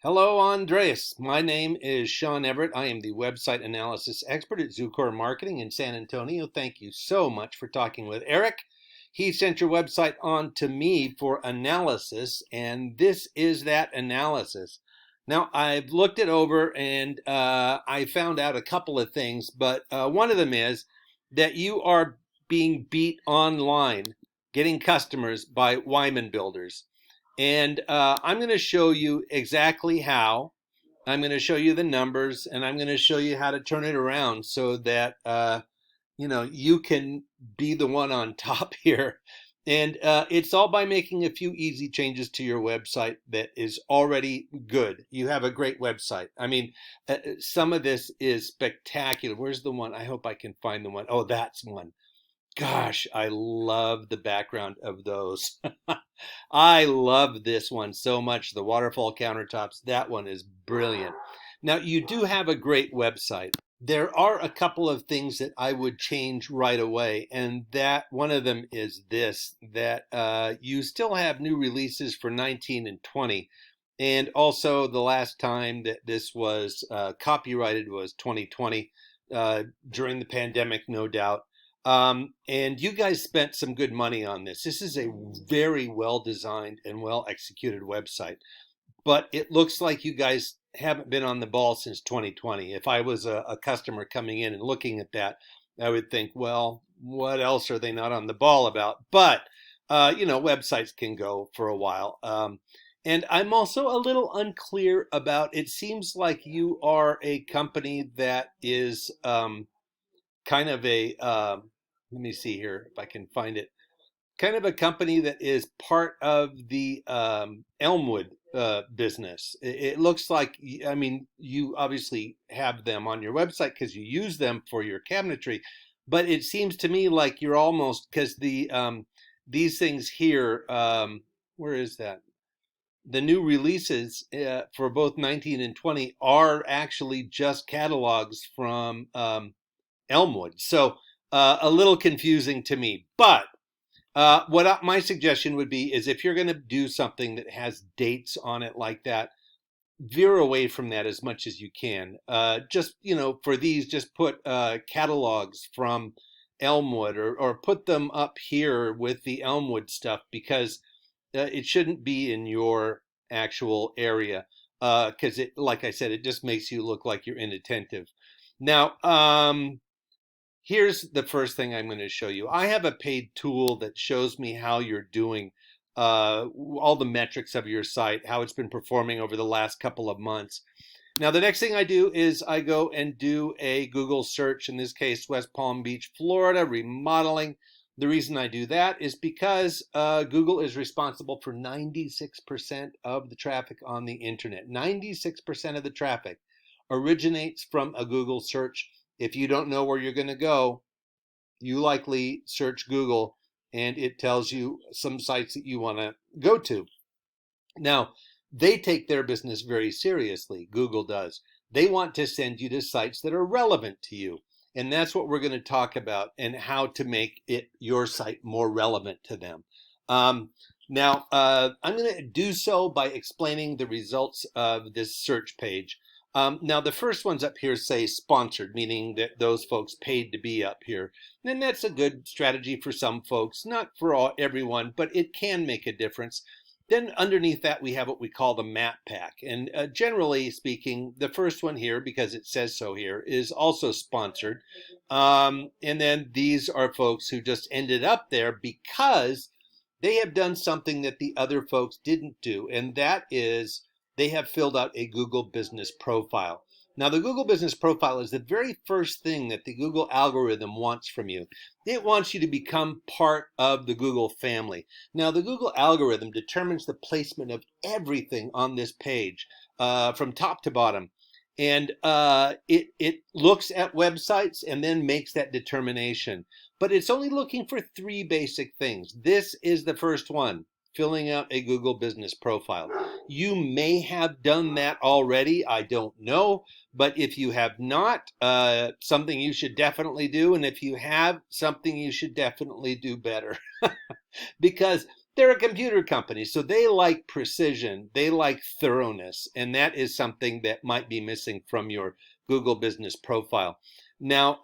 Hello, Andres. My name is Sean Everett. I am the website analysis expert at Zucor Marketing in San Antonio. Thank you so much for talking with Eric. He sent your website on to me for analysis, and this is that analysis. Now, I've looked it over and I found out a couple of things, but one of them is that you are being beat online, getting customers by Wyman Builders. And I'm going to show you exactly how. I'm going to show you the numbers, and I'm going to show you how to turn it around so that you can be the one on top here. And it's all by making a few easy changes to your website that is already good. You have a great website. I mean, some of this is spectacular. Where's the one? I hope I can find the one. Oh, that's one. Gosh, I love the background of those. I love this one so much. The waterfall countertops, that one is brilliant. Now, you do have a great website. There are a couple of things that I would change right away, and that one of them is this, that you still have new releases for 19 and 20. And also the last time that this was copyrighted was 2020, during the pandemic, no doubt. And you guys spent some good money on this. This is a very well designed and well executed website, but it looks like you guys haven't been on the ball since 2020. If I was a customer coming in and looking at that, I would think, well, what else are they not on the ball about? But, websites can go for a while. And I'm also a little unclear about, it seems like you are a company that is kind of a, let me see here if I can find it, kind of a company that is part of the Elmwood business. It looks like, I mean, you obviously have them on your website because you use them for your cabinetry, but it seems to me like you're almost, because these things here, where is that? The new releases for both 19 and 20 are actually just catalogs from Elmwood. So a little confusing to me. But my suggestion would be is if you're going to do something that has dates on it like that, veer away from that as much as you can. Just, for these, just put catalogs from Elmwood, or put them up here with the Elmwood stuff, because it shouldn't be in your actual area, because like I said, it just makes you look like you're inattentive. Now, here's the first thing I'm going to show you. I have a paid tool that shows me how you're doing, all the metrics of your site, how it's been performing over the last couple of months. Now, the next thing I do is I go and do a Google search, in this case, West Palm Beach, Florida, remodeling. The reason I do that is because Google is responsible for 96% of the traffic on the internet. 96% of the traffic originates from a Google search. If you don't know where you're going to go, you likely search Google and it tells you some sites that you want to go to. Now, they take their business very seriously. Google does. They want to send you to sites that are relevant to you. And that's what we're going to talk about, and how to make your site more relevant to them. Now, I'm going to do so by explaining the results of this search page. Now, the first ones up here say sponsored, meaning that those folks paid to be up here. And that's a good strategy for some folks, not for everyone, but it can make a difference. Then underneath that, we have what we call the map pack. And generally speaking, the first one here, because it says so here, is also sponsored. And then these are folks who just ended up there because they have done something that the other folks didn't do. And that is, they have filled out a Google Business Profile. Now, the Google Business Profile is the very first thing that the Google algorithm wants from you. It wants you to become part of the Google family. Now, the Google algorithm determines the placement of everything on this page, from top to bottom. And it looks at websites and then makes that determination. But it's only looking for three basic things. This is the first one, filling out a Google Business Profile. You may have done that already, I don't know. But if you have not, something you should definitely do. And if you have, something you should definitely do better. Because they're a computer company, so they like precision, they like thoroughness, and that is something that might be missing from your Google business profile. Now,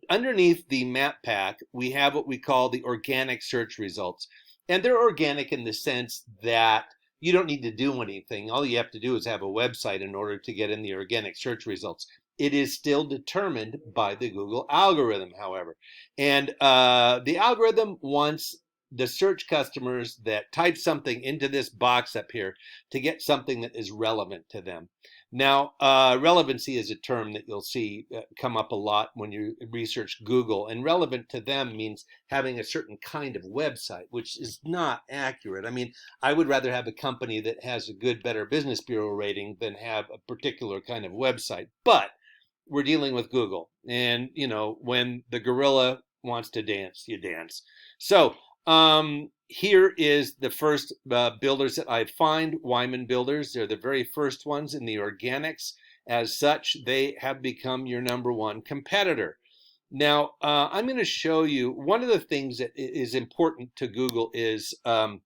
underneath the map pack, we have what we call the organic search results. And they're organic in the sense that you don't need to do anything. All you have to do is have a website in order to get in the organic search results. It is still determined by the Google algorithm, however. And the algorithm wants the search customers that type something into this box up here to get something that is relevant to them. Now, relevancy is a term that you'll see come up a lot when you research Google, and relevant to them means having a certain kind of website, which is not accurate. I mean, I would rather have a company that has a good Better Business Bureau rating than have a particular kind of website. But we're dealing with Google, and you know, when the gorilla wants to dance, you dance. So here is the first builders that I find, Wyman Builders. They're the very first ones in the organics. As such, they have become your #1 competitor. Now, I'm going to show you one of the things that is important to Google is content.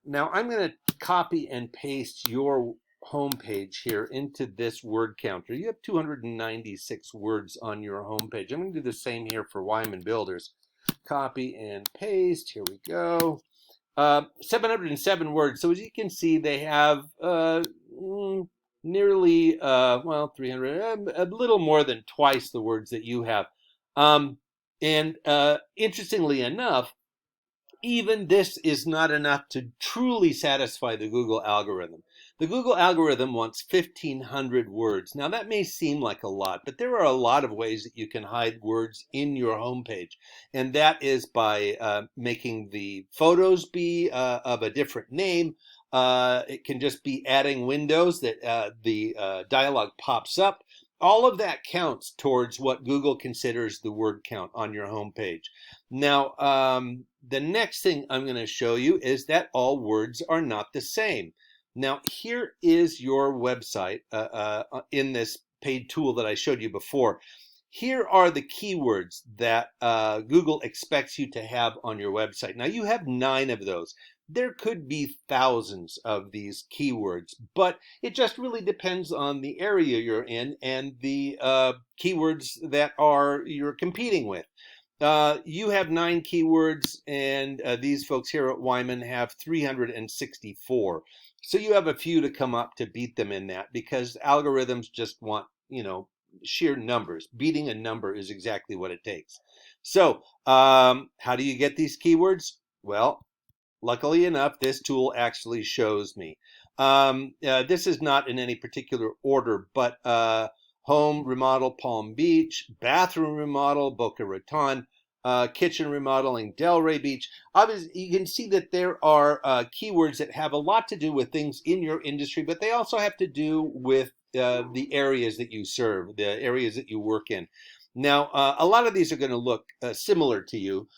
Now, I'm going to copy and paste your homepage here into this word counter. You have 296 words on your homepage. I'm going to do the same here for Wyman Builders. Copy and paste. Here we go. 707 words. So as you can see, they have nearly, 300, a little more than twice the words that you have. Interestingly enough, even this is not enough to truly satisfy the Google algorithm. The Google algorithm wants 1,500 words. Now that may seem like a lot, but there are a lot of ways that you can hide words in your homepage. And that is by making the photos be of a different name. It can just be adding windows that the dialog pops up. All of that counts towards what Google considers the word count on your homepage. Now, the next thing I'm going to show you is that all words are not the same. Now, here is your website in this paid tool that I showed you before. Here are the keywords that Google expects you to have on your website. Now, you have 9 of those. There could be thousands of these keywords, but it just really depends on the area you're in and the keywords that you're competing with. You have 9 keywords, and these folks here at Wyman have 364. So you have a few to come up to beat them in that, because algorithms just want, sheer numbers. Beating a number is exactly what it takes. So how do you get these keywords? Well, luckily enough, this tool actually shows me. This is not in any particular order, but home remodel Palm Beach, bathroom remodel Boca Raton, kitchen remodeling Delray Beach. Obviously, you can see that there are keywords that have a lot to do with things in your industry, but they also have to do with the areas that you serve, the areas that you work in. Now, a lot of these are going to look similar to you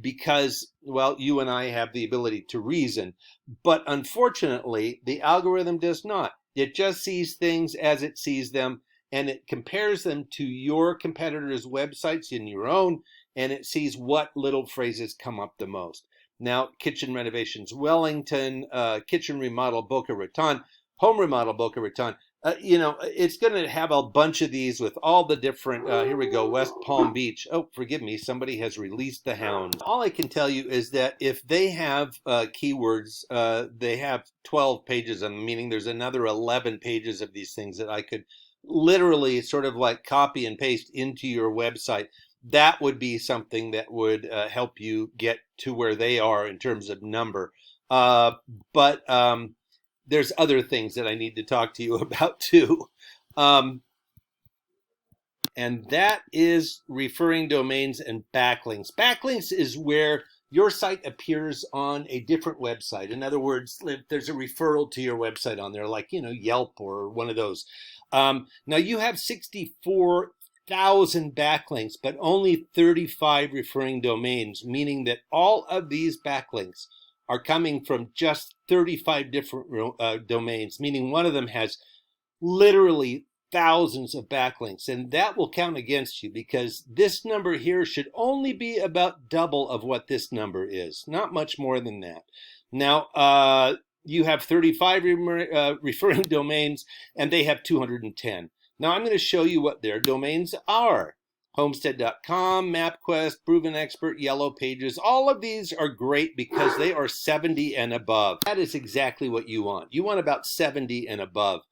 because, well, you and I have the ability to reason, but unfortunately, the algorithm does not. It just sees things as it sees them, and it compares them to your competitors' websites in your own, and it sees what little phrases come up the most. Now, kitchen renovations Wellington, kitchen remodel Boca Raton, home remodel Boca Raton. It's going to have a bunch of these with all the different, here we go, West Palm Beach. Oh, forgive me, somebody has released the hound. All I can tell you is that if they have keywords, they have 12 pages of them, meaning there's another 11 pages of these things that I could literally sort of like copy and paste into your website. That would be something that would help you get to where they are in terms of number. But there's other things that I need to talk to you about too. And that is referring domains and backlinks. Backlinks is where your site appears on a different website. In other words, if there's a referral to your website on there, like, Yelp or one of those. Now you have 64,000 backlinks, but only 35 referring domains, meaning that all of these backlinks are coming from just 35 different domains, meaning one of them has literally thousands of backlinks, and that will count against you because this number here should only be about double of what this number is, not much more than that. Now, you have 35 referring domains, and they have 210. Now, I'm going to show you what their domains are. Homestead.com, MapQuest, Proven Expert, Yellow Pages. All of these are great because they are 70 and above. That is exactly what you want. You want about 70 and above.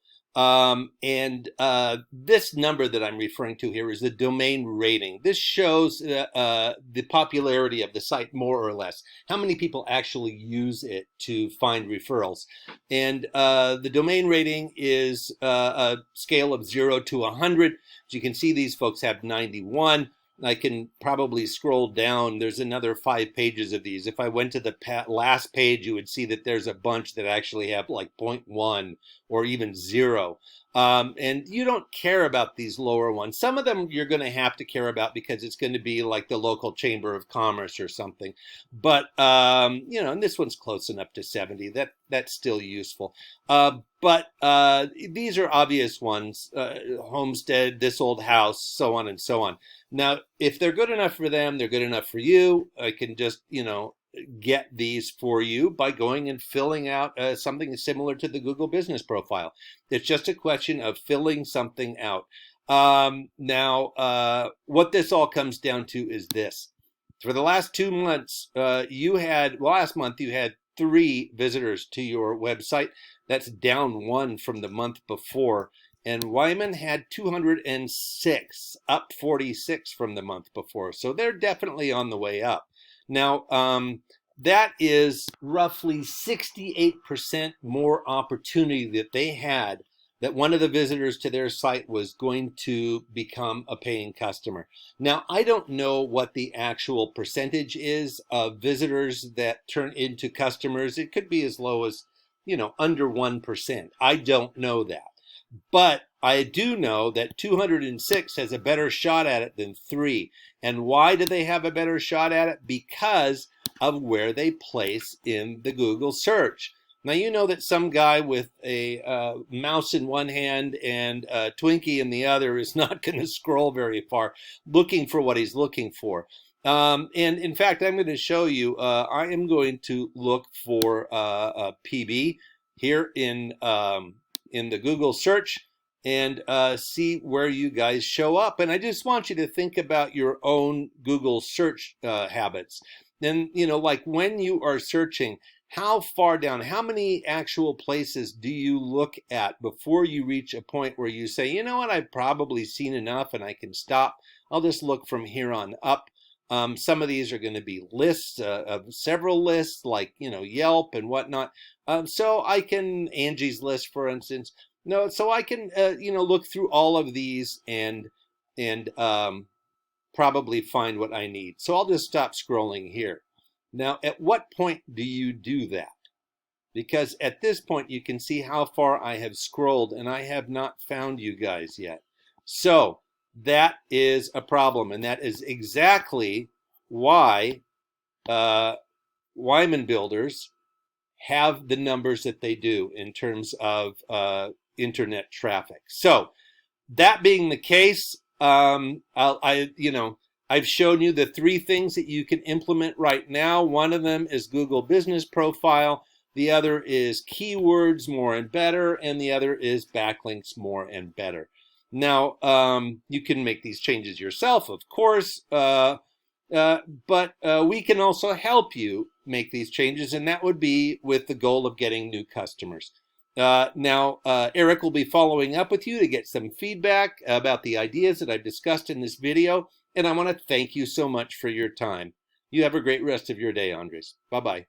This number that I'm referring to here is the domain rating. This shows the popularity of the site more or less, how many people actually use it to find referrals. And the domain rating is a scale of 0 to 100. As you can see, these folks have 91. I can probably scroll down. There's another 5 pages of these. If I went to the last page, you would see that there's a bunch that actually have like 0.1 or even 0. And you don't care about these lower ones. Some of them you're going to have to care about because it's going to be like the local chamber of commerce or something. But, you know, and this one's close enough to 70. That's still useful. But these are obvious ones, Homestead, This Old House, so on and so on. Now, if they're good enough for them, they're good enough for you. I can just, you know, get these for you by going and filling out something similar to the Google Business Profile. It's just a question of filling something out. Now, what this all comes down to is this. For the last 2 months, last month you had 3 visitors to your website. That's down 1 from the month before. And Wyman had 206, up 46 from the month before. So they're definitely on the way up. Now, that is roughly 68% more opportunity that they had that one of the visitors to their site was going to become a paying customer. Now, I don't know what the actual percentage is of visitors that turn into customers. It could be as low as, you know, under 1%. I don't know that. But I do know that 206 has a better shot at it than 3. And why do they have a better shot at it? Because of where they place in the Google search. Now, you know that some guy with a mouse in one hand and a Twinkie in the other is not going to scroll very far looking for what he's looking for. And in fact, I'm going to show you, I am going to look for a PB here in the Google search and see where you guys show up. And I just want you to think about your own Google search habits. And, you know, like when you are searching, how far down, how many actual places do you look at before you reach a point where you say, you know what, I've probably seen enough and I can stop. I'll just look from here on up. Some of these are going to be lists of several lists, like, you know, Yelp and whatnot. So I can, Angie's List, for instance. No, so I can, you know, look through all of these and probably find what I need. So I'll just stop scrolling here. Now, at what point do you do that? Because at this point, you can see how far I have scrolled, and I have not found you guys yet. So that is a problem, and that is exactly why Wyman Builders have the numbers that they do in terms of internet traffic. So that being the case, I've shown you the 3 things that you can implement right now. One of them is Google Business Profile. The other is keywords more and better. And the other is backlinks more and better. Now, you can make these changes yourself, of course, but we can also help you make these changes, and that would be with the goal of getting new customers. Now, Eric will be following up with you to get some feedback about the ideas that I've discussed in this video. And I want to thank you so much for your time. You have a great rest of your day, Andres. Bye-bye.